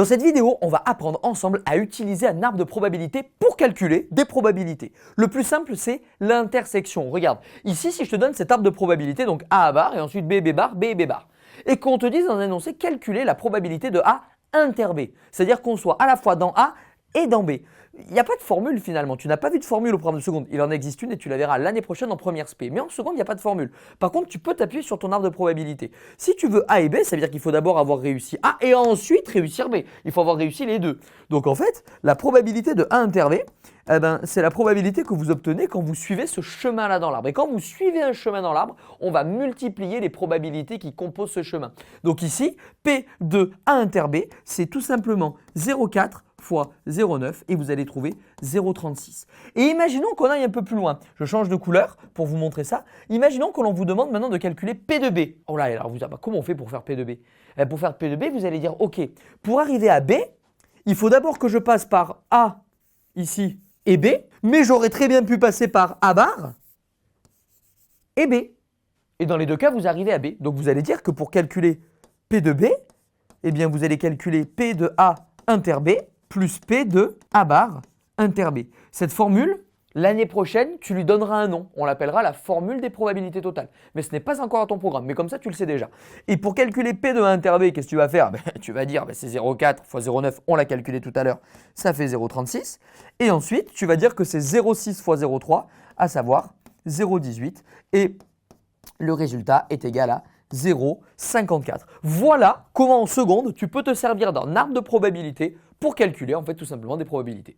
Dans cette vidéo, on va apprendre ensemble à utiliser un arbre de probabilité pour calculer des probabilités. Le plus simple, c'est l'intersection. Regarde, ici, si je te donne cet arbre de probabilité, donc A bar et ensuite B bar, B bar, et qu'on te dise dans un énoncé calculer la probabilité de A inter B, c'est-à-dire qu'on soit à la fois dans A et dans B. Il n'y a pas de formule finalement, tu n'as pas vu de formule au programme de seconde, il en existe une et tu la verras l'année prochaine en première spé, mais en seconde il n'y a pas de formule. Par contre tu peux t'appuyer sur ton arbre de probabilité. Si tu veux A et B, ça veut dire qu'il faut d'abord avoir réussi A et ensuite réussir B, il faut avoir réussi les deux. Donc en fait, la probabilité de A inter B, c'est la probabilité que vous obtenez quand vous suivez ce chemin-là dans l'arbre. Et quand vous suivez un chemin dans l'arbre, on va multiplier les probabilités qui composent ce chemin. Donc ici, P de A inter B, c'est tout simplement 0,4 fois 0,9 et vous allez trouver 0,36. Et imaginons qu'on aille un peu plus loin. Je change de couleur pour vous montrer ça. Imaginons que l'on vous demande maintenant de calculer P de B. Oh là, alors comment on fait pour faire P de B? Pour faire P de B, vous allez dire, ok, pour arriver à B, il faut d'abord que je passe par A ici et B, mais j'aurais très bien pu passer par A bar et B. Et dans les deux cas, vous arrivez à B. Donc vous allez dire que pour calculer P de B, eh bien vous allez calculer P de A inter B plus P de A bar inter B. Cette formule, l'année prochaine, tu lui donneras un nom. On l'appellera la formule des probabilités totales. Mais ce n'est pas encore à ton programme, mais comme ça, tu le sais déjà. Et pour calculer P de A inter B, qu'est-ce que tu vas faire? Tu vas dire, c'est 0,4 fois 0,9, on l'a calculé tout à l'heure, ça fait 0,36. Et ensuite, tu vas dire que c'est 0,6 fois 0,3, à savoir 0,18. Et le résultat est égal à 0,54. Voilà comment en seconde, tu peux te servir d'un arbre de probabilité pour calculer en fait tout simplement des probabilités.